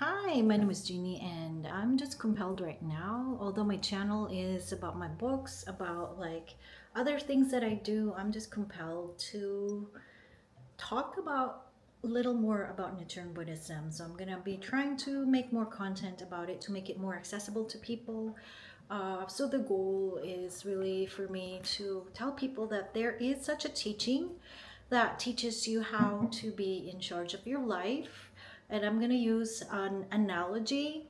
Hi, my name is Jeannie, and I'm just compelled right now. Although my channel is about my books, about like other things that I do, I'm just compelled to talk about a little more about Nichiren Buddhism. So I'm gonna be trying to make more content about it to make it more accessible to people. So the goal is really for me to tell people that there is such a teaching that teaches you how to be in charge of your life. And I'm gonna use an analogy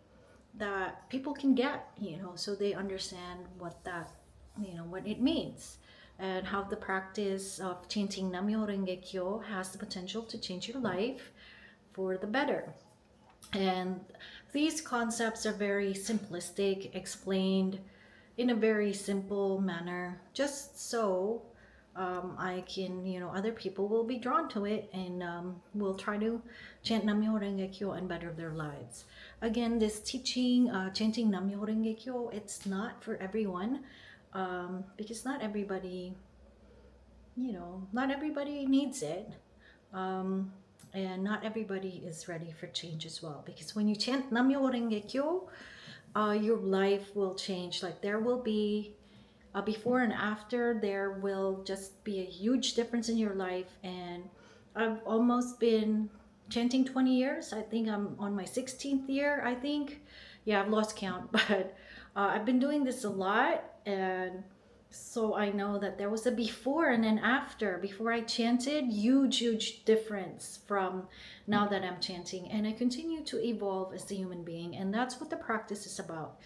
that people can get, so they understand what that, what it means and how the practice of chanting Nam Myoho Renge Kyo has the potential to change your life for the better. And these concepts are very simplistic, explained in a very simple manner, just so I can, other people will be drawn to it and will try to chant Nam Myoho Renge Kyo and better their lives. Again, this teaching, chanting Nam Myoho Renge Kyo, it's not for everyone because not everybody, not everybody needs it. Um, and not everybody is ready for change as well. Because when you chant Nam Myoho Renge Kyo, your life will change. Like there will be a before and after. There will just be a huge difference in your life. And I've almost been chanting 20 years. I think I'm on my 16th year, I think. Yeah, I've lost count, but I've been doing this a lot. And so I know that there was a before and an after. Before I chanted, huge difference from now that I'm chanting. And I continue to evolve as a human being. And that's what the practice is about.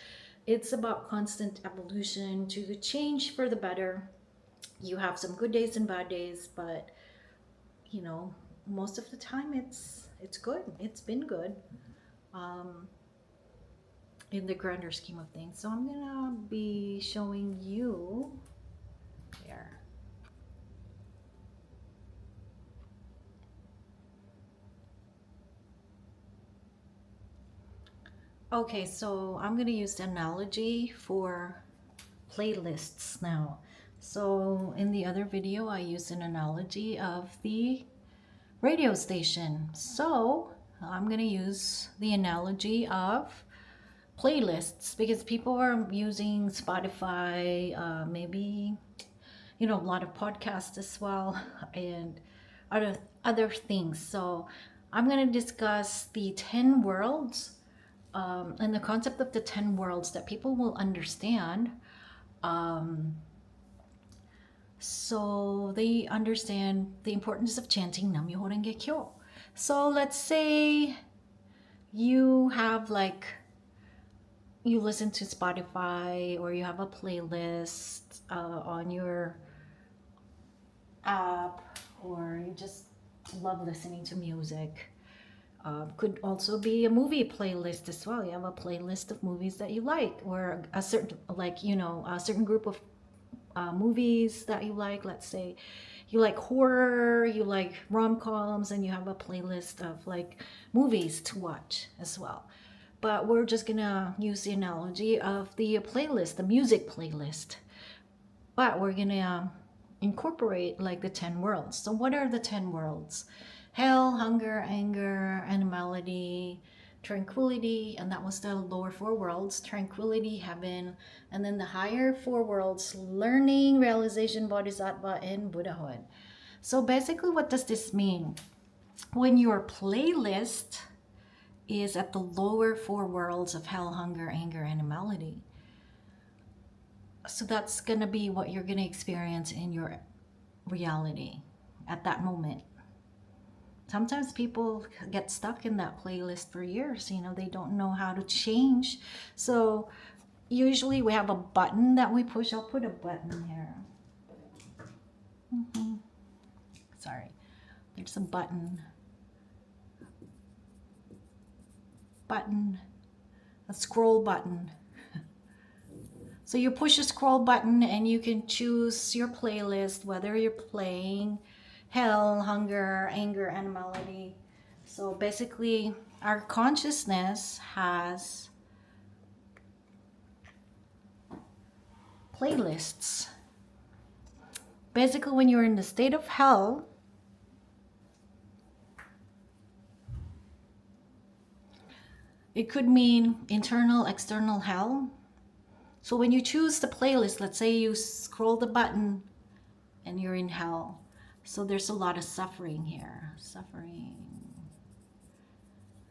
It's about constant evolution to change for the better. You have some good days and bad days, but most of the time it's good. It's been good. Um, in the grander scheme of things. So I'm gonna be showing you there. Okay, so I'm gonna use the analogy for playlists now. So in the other video, I used an analogy of the radio station. So I'm gonna use the analogy of playlists because people are using Spotify, maybe a lot of podcasts as well, and other things. So I'm gonna discuss the 10 worlds and the concept of the 10 worlds that people will understand. Um, so they understand the importance of chanting Nam Myoho Renge Kyo. So let's say you have you listen to Spotify or you have a playlist on your app, or you just love listening to music. Could also be a movie playlist as well. You have a playlist of movies that you like, or a certain a certain group of movies that you like. Let's say you like horror, you like rom-coms, and you have a playlist of like movies to watch as well. But we're just gonna use the analogy of the playlist, the music playlist. But we're gonna incorporate like the 10 worlds. So what are the 10 worlds? Hell, hunger, anger, animality, tranquility, and that was the lower four worlds: tranquility, heaven, and then the higher four worlds: learning, realization, bodhisattva, and Buddhahood. So basically, what does this mean? When your playlist is at the lower four worlds of hell, hunger, anger, animality, so that's going to be what you're going to experience in your reality at that moment. Sometimes people get stuck in that playlist for years. They don't know how to change. So usually we have a button that we push. I'll put a button here. Sorry. There's a button, a scroll button. So you push a scroll button and you can choose your playlist, whether you're playing hell, hunger, anger, animality. So basically, our consciousness has playlists. Basically, when you're in the state of hell, It could mean internal, external hell. So when you choose the playlist, let's say you scroll the button and you're in hell. So there's a lot of suffering here. Suffering.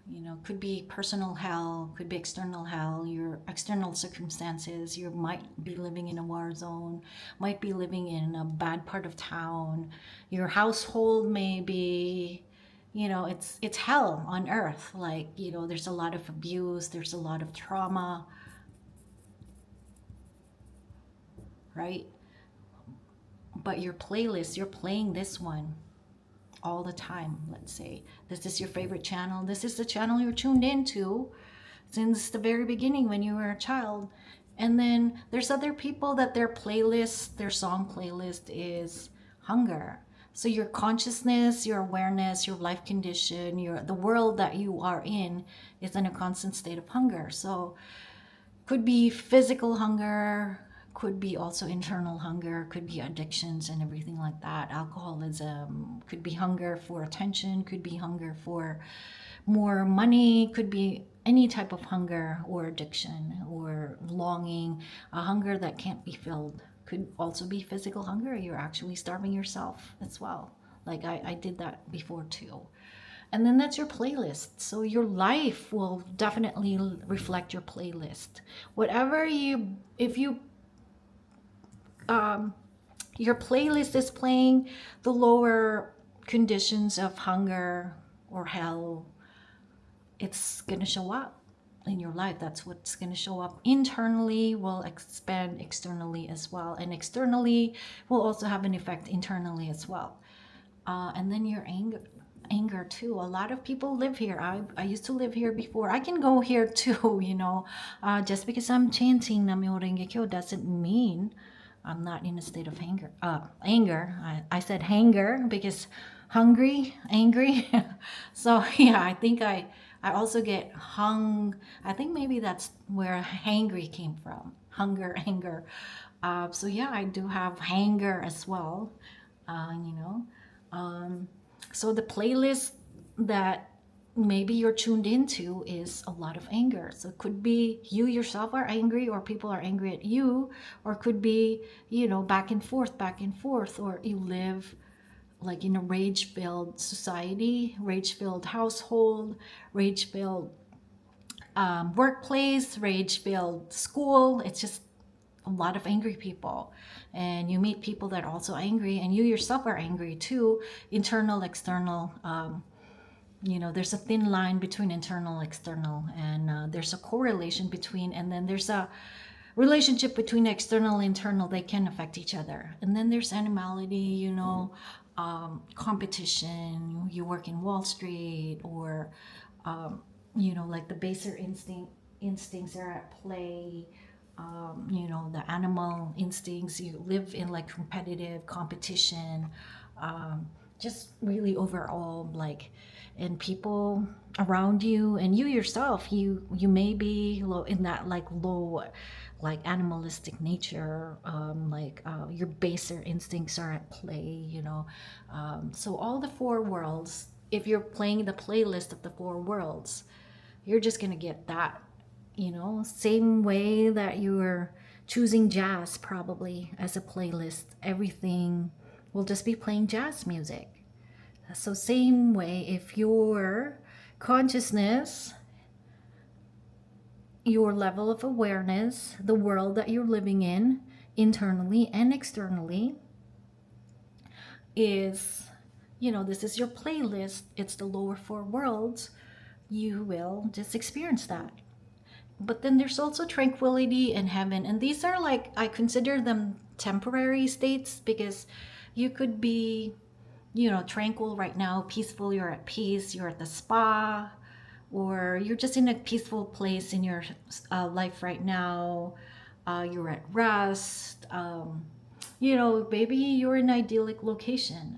You know, could be personal hell, could be external hell, your external circumstances. You might be living in a war zone, might be living in a bad part of town. Your household may be, you know, it's hell on earth. Like, you know, there's a lot of abuse, there's a lot of trauma, right? But your playlist, you're playing this one all the time. Let's say this is your favorite channel, this is the channel you're tuned into since the very beginning when you were a child. And then there's other people that their playlist, their song playlist is hunger. So your consciousness, your awareness, your life condition, the world that you are in is in a constant state of hunger. So could be physical hunger, could be also internal hunger, could be addictions and everything like that. Alcoholism, could be hunger for attention, could be hunger for more money, could be any type of hunger or addiction or longing, a hunger that can't be filled. Could also be physical hunger. You're actually starving yourself as well. Like I did that before too. And then that's your playlist. So your life will definitely reflect your playlist. Whatever you, if you your playlist is playing the lower conditions of hunger or hell, it's going to show up in your life. That's what's going to show up internally, will expand externally as well. And externally will also have an effect internally as well. And then your anger too. A lot of people live here. I used to live here before. I can go here too, you know. Just because I'm chanting Nam Myoho Renge Kyo doesn't mean I'm not in a state of anger. I said hanger because hungry, angry. So yeah, I think I also get hung. I think maybe that's where hangry came from. Hunger, anger. So yeah, I do have hanger as well. You know. So the playlist that maybe you're tuned into is a lot of anger. So it could be you yourself are angry, or people are angry at you, or it could be, you know, back and forth, or you live like in a rage-filled society, rage-filled household, rage-filled workplace, rage-filled school. It's just a lot of angry people, and you meet people that are also angry, and you yourself are angry too, internal, external. You know, there's a thin line between internal, external, and there's a correlation between, and then there's a relationship between external, internal. They can affect each other. And then there's animality, you know, competition. You work in Wall Street, or you know, like the baser instincts are at play. You know, the animal instincts. You live in like competitive competition. Just really overall, like, and people around you and you yourself, you may be low in that like low, like animalistic nature, your baser instincts are at play, you know. So all the four worlds, if you're playing the playlist of the four worlds, you're just gonna get that, you know. Same way that you're choosing jazz probably as a playlist, everything will just be playing jazz music. So same way, if your consciousness, your level of awareness, the world that you're living in, internally and externally, is, you know, this is your playlist, it's the lower four worlds, you will just experience that. But then there's also tranquility and heaven, and these are like, I consider them temporary states, because you could be, you know, tranquil right now, peaceful, you're at peace, you're at the spa, or you're just in a peaceful place in your life right now, you're at rest, you know, maybe you're in an idyllic location,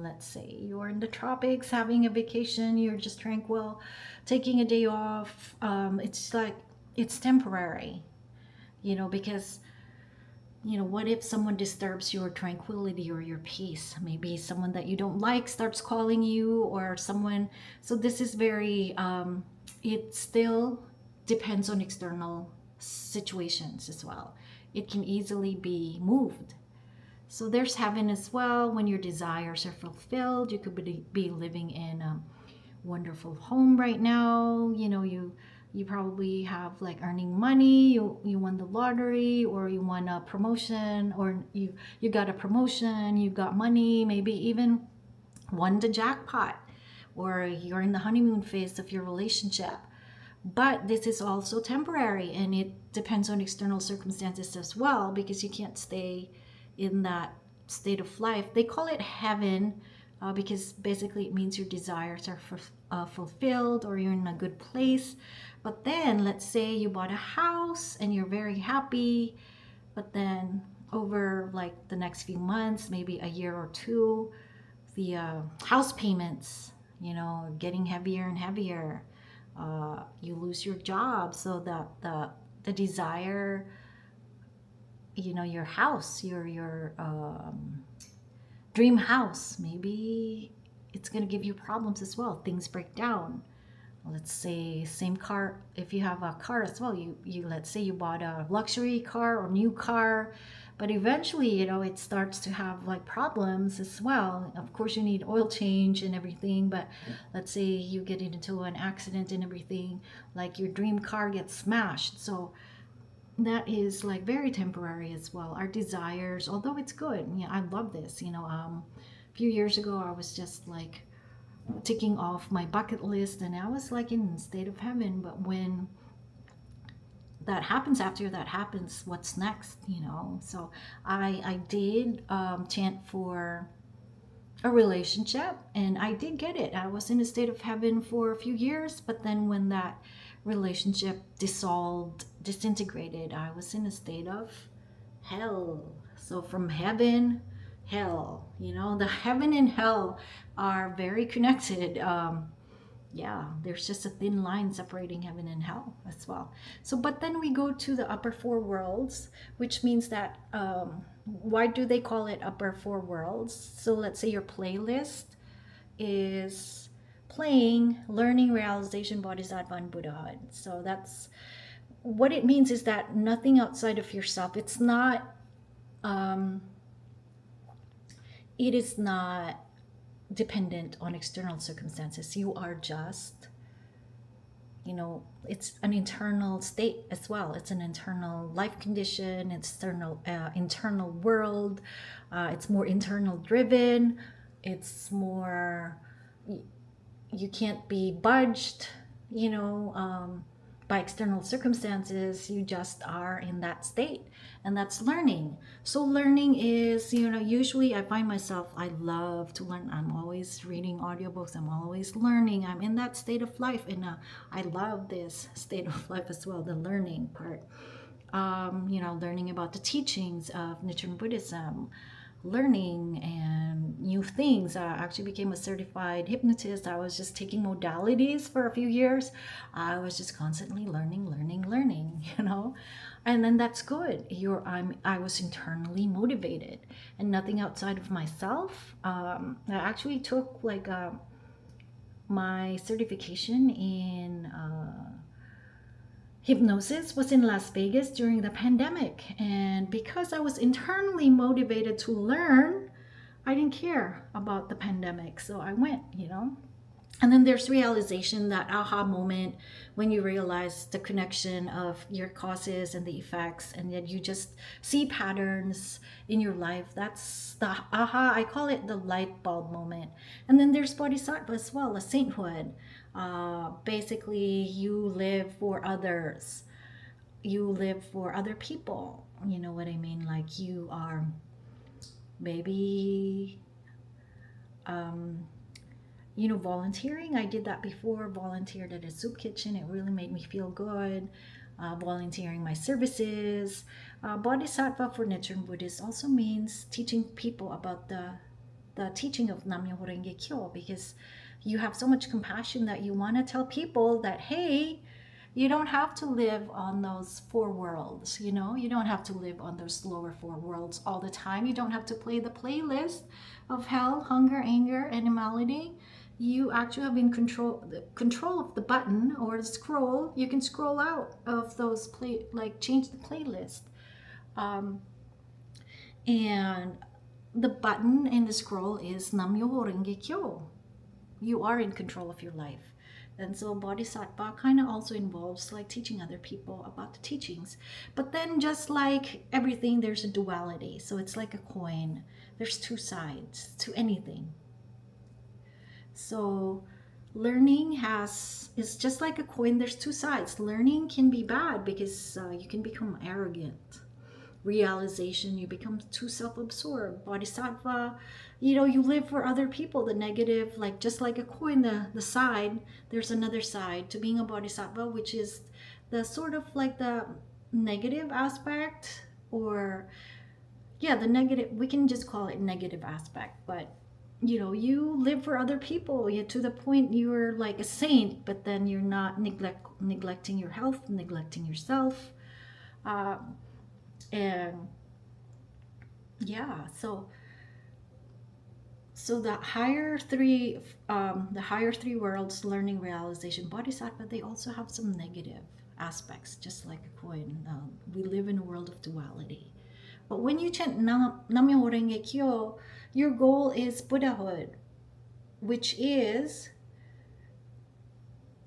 let's say you're in the tropics having a vacation, you're just tranquil, taking a day off. It's like, it's temporary, you know, because, you know, what if someone disturbs your tranquility or your peace? Maybe someone that you don't like starts calling you, or someone. So this is very it still depends on external situations as well. It can easily be moved. So there's heaven as well. When your desires are fulfilled, you could be living in a wonderful home right now. You probably have like earning money. You won the lottery, or you won a promotion, or you got a promotion. You got money. Maybe even won the jackpot, or you're in the honeymoon phase of your relationship. But this is also temporary, and it depends on external circumstances as well, because you can't stay in that state of life. They call it heaven because basically it means your desires are fulfilled, or you're in a good place. But then let's say you bought a house and you're very happy, but then over like the next few months, maybe a year or two, the house payments, getting heavier and heavier. You lose your job, so that the desire, your house, your dream house, maybe it's going to give you problems as well. Things break down. Let's say same car, if you have a car as well, you let's say you bought a luxury car or new car, but eventually it starts to have like problems as well. Of course you need oil change and everything, but let's say you get into an accident and everything, like your dream car gets smashed. So that is like very temporary as well. Our desires, although it's good, I love this. A few years ago I was just like ticking off my bucket list, and I was like in a state of heaven. But when that happens, after that happens, what's next? So I did chant for a relationship, and I did get it. I was in a state of heaven for a few years, but then when that relationship disintegrated, I was in a state of hell. So from heaven, hell, the heaven and hell are very connected. There's just a thin line separating heaven and hell as well. So but then we go to the upper four worlds, which means that why do they call it upper four worlds? So let's say your playlist is playing learning, realization, bodhisattva, and Buddhahood. So that's what it means, is that nothing outside of yourself. It's not it is not dependent on external circumstances. You are just, it's an internal state as well. It's an internal life condition, internal world. It's more internal driven. It's more, you can't be budged, by external circumstances. You just are in that state, and that's learning. So learning is, usually I find myself, I love to learn. I'm always reading audiobooks. I'm always learning. I'm in that state of life, and I love this state of life as well, the learning part. Learning about the teachings of Nichiren Buddhism, learning and new things. I actually became a certified hypnotist. I was just taking modalities for a few years. I was just constantly learning, and then that's good. I was internally motivated, and nothing outside of myself. I actually took like my certification in hypnosis was in Las Vegas during the pandemic. And because I was internally motivated to learn, I didn't care about the pandemic. So I went, And then there's realization, that aha moment when you realize the connection of your causes and the effects, and then you just see patterns in your life. That's the aha. I call it the light bulb moment. And then there's bodhisattva as well, a sainthood. Basically, you live for others. You live for other people. You know what I mean? Like you are maybe volunteering. I did that before, volunteered at a soup kitchen. It really made me feel good. Volunteering my services. Bodhisattva for Nichiren Buddhists also means teaching people about the teaching of Nam Myoho Renge Kyo, because you have so much compassion that you want to tell people that, hey, you don't have to live on those four worlds, you don't have to live on those lower four worlds all the time. You don't have to play the playlist of hell, hunger, anger, animality. you actually have in control of the button or the scroll. You can scroll out of those change the playlist. Um, and the button in the scroll is Nam Myoho Renge Kyo. You are in control of your life. And so bodhisattva kind of also involves like teaching other people about the teachings. But then just like everything, there's a duality. So it's like a coin. There's two sides to anything. So learning is just like a coin. There's two sides. Learning can be bad because you can become arrogant. Realization, you become too self-absorbed. Bodhisattva, you live for other people. The negative, like just like a coin, the side, there's another side to being a bodhisattva, which is the sort of like the negative aspect, or yeah, the negative, we can just call it negative aspect. But you live for other people, to the point you're like a saint, but then you're not neglecting your health, neglecting yourself. And yeah, so the higher three worlds, learning, realization, bodhisattva, they also have some negative aspects, just like a coin. We live in a world of duality. But when you chant Nam Myoho Renge Kyo, your goal is Buddhahood, which is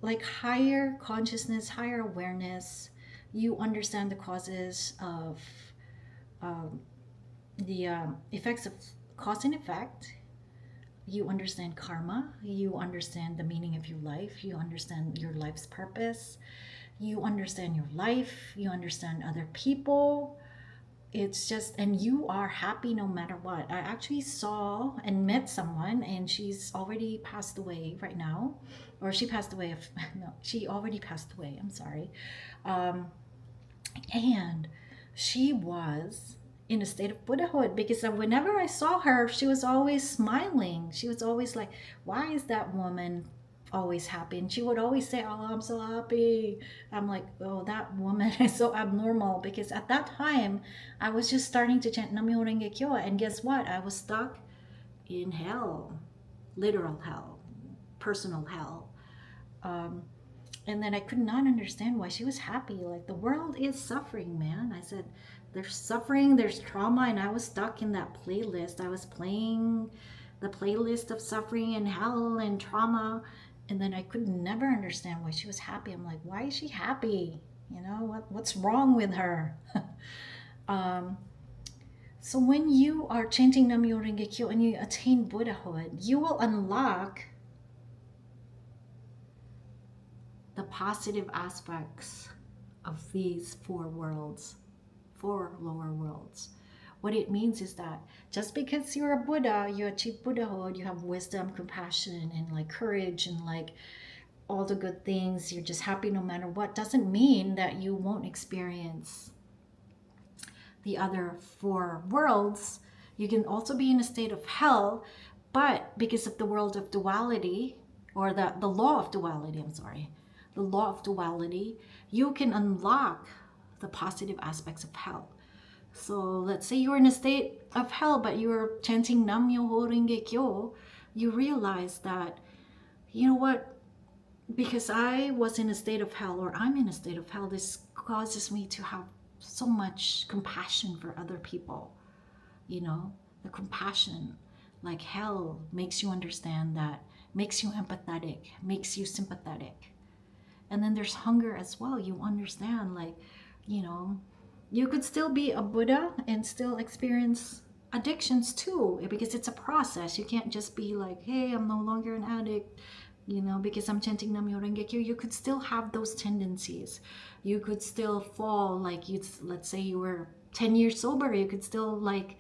like higher consciousness, higher awareness. You understand the causes of the effects of cause and effect. You understand karma. You understand the meaning of your life. You understand your life's purpose. You understand your life. You understand other people. It's just, and you are happy no matter what. I actually saw and met someone, and she's already passed away right now, or she passed away. No, she already passed away. I'm sorry. And she was in a state of Buddhahood, because whenever I saw her, she was always smiling. She was always like, why is that woman always happy? And she would always say, oh, I'm so happy. I'm like, oh, that woman is so abnormal, because at that time I was just starting to chant Nam Myoho Renge Kyo, and guess what? I was stuck in hell, literal hell, personal hell. And then I could not understand why she was happy. Like, the world is suffering, man. I said, there's suffering, there's trauma, and I was stuck in that playlist. I was playing the playlist of suffering and hell and trauma, and then I could never understand why she was happy. I'm like, why is she happy? What's wrong with her? So when you are chanting Nam Myoho Renge Kyo and you attain Buddhahood, you will unlock the positive aspects of these four lower worlds. What it means is that just because you're a Buddha, you achieve Buddhahood, you have wisdom, compassion, and like courage, and like all the good things, you're just happy no matter what, doesn't mean that you won't experience the other four worlds. You can also be in a state of hell, but because of the world of duality, or the law of duality, the law of duality, you can unlock the positive aspects of hell. So let's say you're in a state of hell, but you're chanting Nam Myoho Renge Kyo, you realize that, you know what, because I was in a state of hell, or I'm in a state of hell, this causes me to have so much compassion for other people. The compassion, like hell, makes you understand that, makes you empathetic, makes you sympathetic. And then there's hunger as well. You understand, like, you could still be a Buddha and still experience addictions too, because it's a process. You can't just be like, hey, I'm no longer an addict, because I'm chanting Nam Myoho Renge Kyo. You could still have those tendencies. You could still fall, like, let's say you were 10 years sober, you could still like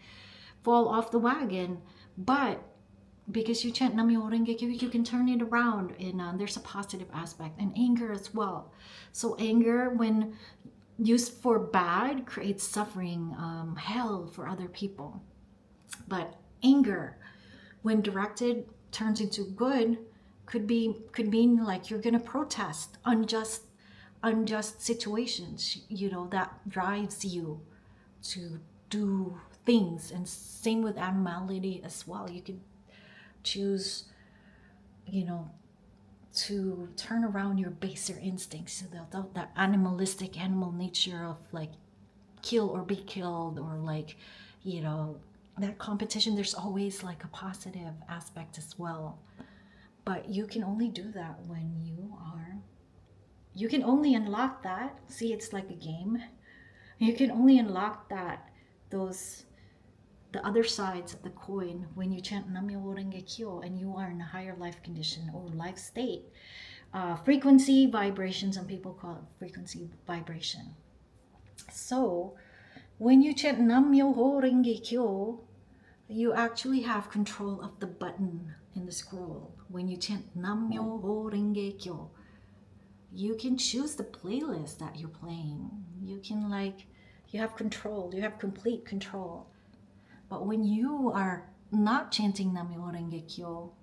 fall off the wagon. But because you chant Nam Myoho Renge Kyo, you can turn it around, and there's a positive aspect. And anger as well. So anger, when used for bad, creates suffering, hell for other people. But anger, when directed, turns into good, could mean like you're gonna protest unjust situations, that drives you to do things. And same with animality as well. You could choose, you know, to turn around your baser instincts, so that animalistic animal nature of like kill or be killed, or like, you know, that competition. There's always like a positive aspect as well, but you can only do that when you can only unlock that. See, it's like a game. You can only unlock that, those, the other sides of the coin, when you chant Nam Myoho Renge Kyo and you are in a higher life condition or life state. Frequency, vibration, some people call it frequency vibration. So when you chant Nam Myoho Renge Kyo, you actually have control of the button in the scroll. When you chant Nam Myoho Renge Kyo, you can choose the playlist that you're playing. You can like, you have control, you have complete control. But when you are not chanting Nam Myoho Renge Kyo,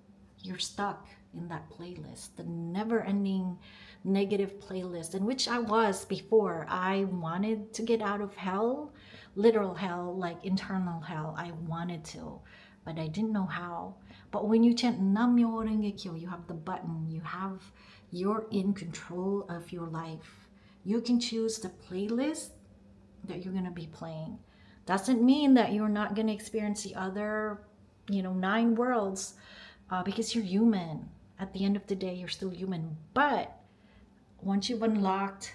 you're stuck in that playlist, the never-ending negative playlist, in which I was before. I wanted to get out of hell, literal hell, like internal hell. I wanted to, but I didn't know how. But when you chant Nam Myoho Renge Kyo, you have the button, you're in control of your life. You can choose the playlist that you're going to be playing. Doesn't mean that you're not going to experience the other, 9 worlds, because you're human. At the end of the day, you're still human. But once you've unlocked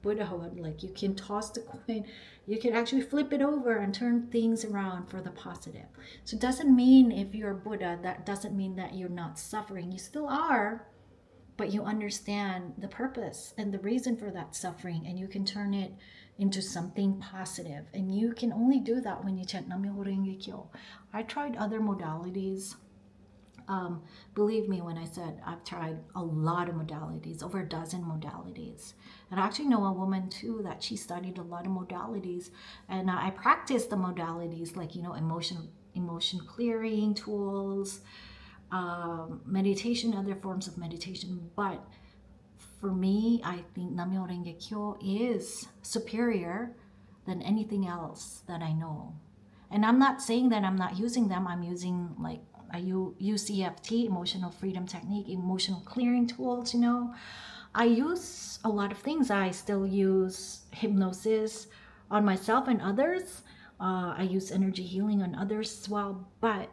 Buddhahood, like, you can toss the coin, you can actually flip it over and turn things around for the positive. So it doesn't mean if you're a Buddha, that doesn't mean that you're not suffering. You still are, but you understand the purpose and the reason for that suffering, and you can turn it into something positive. And you can only do that when you chant Nam Myoho Renge Kyo. I tried other modalities. Believe me when I said I've tried a lot of modalities, over a dozen modalities. And I actually know a woman too that she studied a lot of modalities, and I practiced the modalities, like, emotion clearing tools, meditation, other forms of meditation. But for me, I think Nam Myoho Renge Kyo is superior than anything else that I know. And I'm not saying that I'm not using them. I'm using, like, I use EFT, emotional freedom technique, emotional clearing tools, I use a lot of things. I still use hypnosis on myself and others. I use energy healing on others as well. But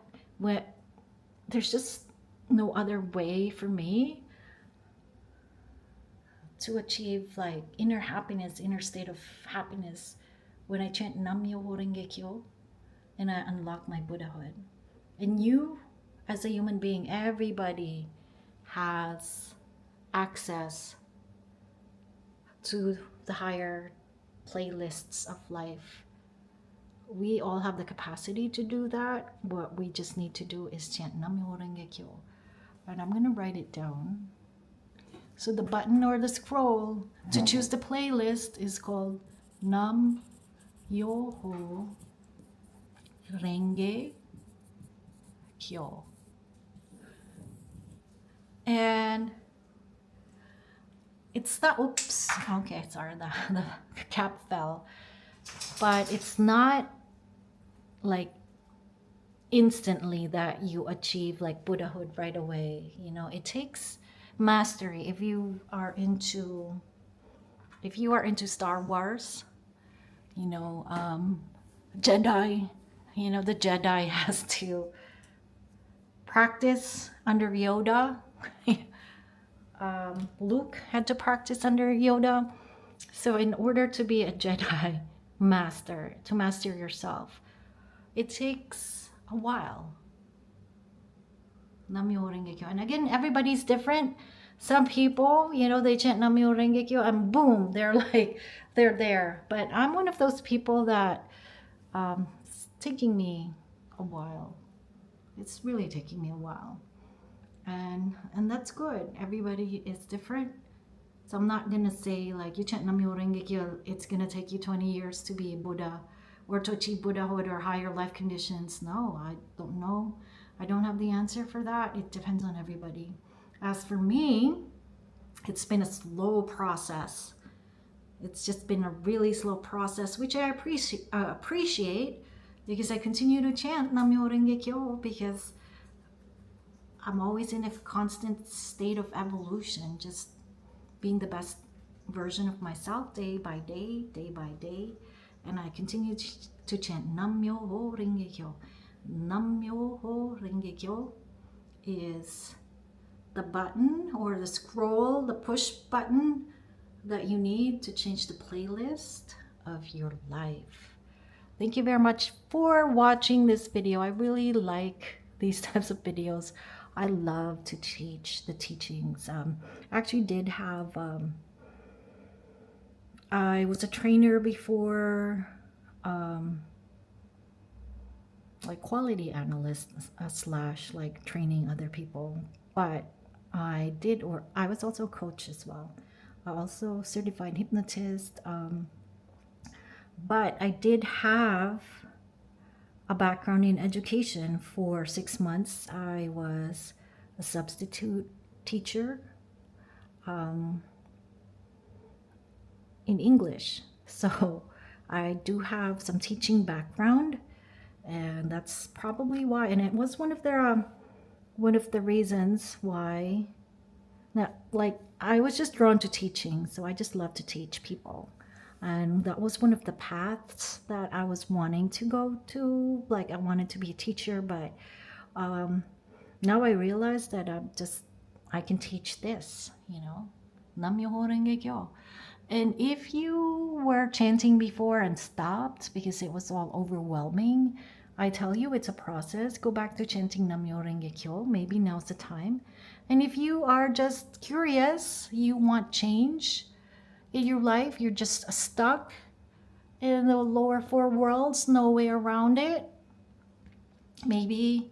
there's just no other way for me to achieve like inner happiness, inner state of happiness, when I chant Nam Myoho Renge Kyo and I unlock my Buddhahood. And you, as a human being, everybody has access to the higher playlists of life. We all have the capacity to do that. What we just need to do is chant Nam Myoho Renge Kyo. And I'm going to write it down. So the button or the scroll to choose the playlist is called Nam Myoho Renge Kyo. And it's the, the cap fell. But it's not like instantly that you achieve like Buddhahood right away. It takes mastery. If you are into Star Wars, Jedi, the Jedi has to practice under Yoda. Luke had to practice under Yoda. So in order to be a Jedi master, to master yourself, it takes a while. Nam Myoho Renge Kyo. And again, everybody's different. Some people, they chant Nam Myoho Renge Kyo and boom, they're there. But I'm one of those people that it's taking me a while. It's really taking me a while. And that's good. Everybody is different. So I'm not going to say like, you chant Nam Myoho Renge Kyo, it's going to take you 20 years to be a Buddha or to achieve Buddhahood or higher life conditions. No, I don't know. I don't have the answer for that. It depends on everybody. As for me, it's been a slow process. It's just been a really slow process, which I appreciate, because I continue to chant Nam Myoho Renge Kyo, because I'm always in a constant state of evolution, just being the best version of myself day by day, day by day. And I continue to chant Nam Myoho Renge Kyo. Nam Myoho Renge Kyo is the button or the scroll, the push button that you need to change the playlist of your life. Thank you very much for watching this video. I really like these types of videos. I love to teach the teachings. I actually did have, I was a trainer before, like quality analyst slash like training other people. But I was also a coach as well. I also certified hypnotist. But I did have a background in education. For 6 months. I was a substitute teacher in English. So I do have some teaching background, and that's probably why. And it was one of the reasons why. Now, like, I was just drawn to teaching, so I just love to teach people. And that was one of the paths that I was wanting to go to. Like, I wanted to be a teacher, but now I realize that I can teach this, Nam Myoho Renge Kyo. And if you were chanting before and stopped because it was all overwhelming, I tell you, it's a process. Go back to chanting Nam Myoho Renge Kyo. Maybe now's the time. And if you are just curious, you want change in your life, you're just stuck in the lower four worlds, no way around it, maybe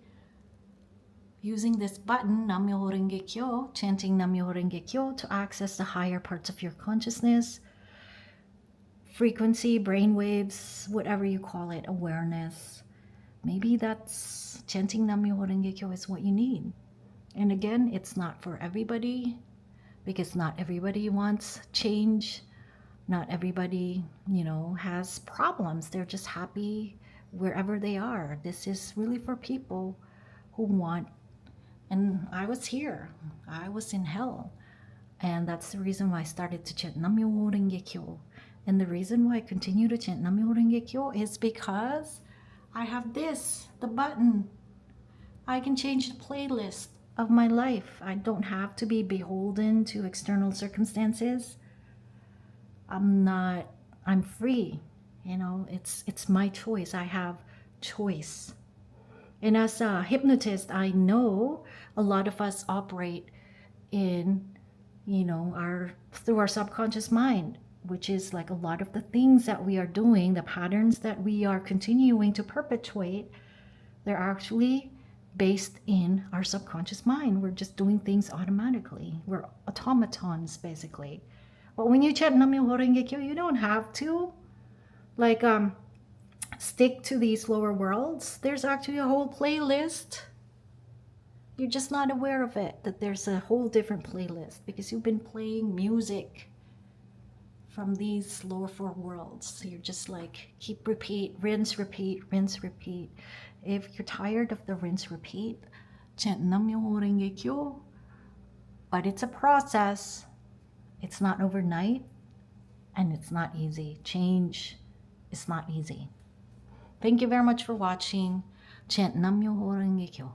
using this button, Nam Myoho Renge Kyo, chanting Nam Myoho Renge Kyo to access the higher parts of your consciousness, frequency, brain waves, whatever you call it, awareness. Maybe that's chanting Nam Myoho Renge Kyo is what you need. And again, it's not for everybody, because not everybody wants change. Not everybody, has problems. They're just happy wherever they are. This is really for people who want. And I was here. I was in hell. And that's the reason why I started to chant Nam Myoho Renge Kyo. And the reason why I continue to chant Nam Myoho Renge Kyo is because I have this, the button. I can change the playlist of my life. I don't have to be beholden to external circumstances. I'm free. It's my choice. I have choice. And as a hypnotist, I know a lot of us operate in, through our subconscious mind, which is like a lot of the things that we are doing, the patterns that we are continuing to perpetuate, they're actually based in our subconscious mind. We're just doing things automatically. We're automatons, basically. But when you chant Nam Myoho Renge Kyo, you don't have to stick to these lower worlds. There's actually a whole playlist. You're just not aware of it, that there's a whole different playlist because you've been playing music from these lower four worlds. So you're just like, keep repeat, rinse, repeat, rinse, repeat. If you're tired of the rinse, repeat, chant Nam Myoho Renge Kyo. But it's a process. It's not overnight, and it's not easy. Change is not easy. Thank you very much for watching. Chant Nam Myoho Renge Kyo.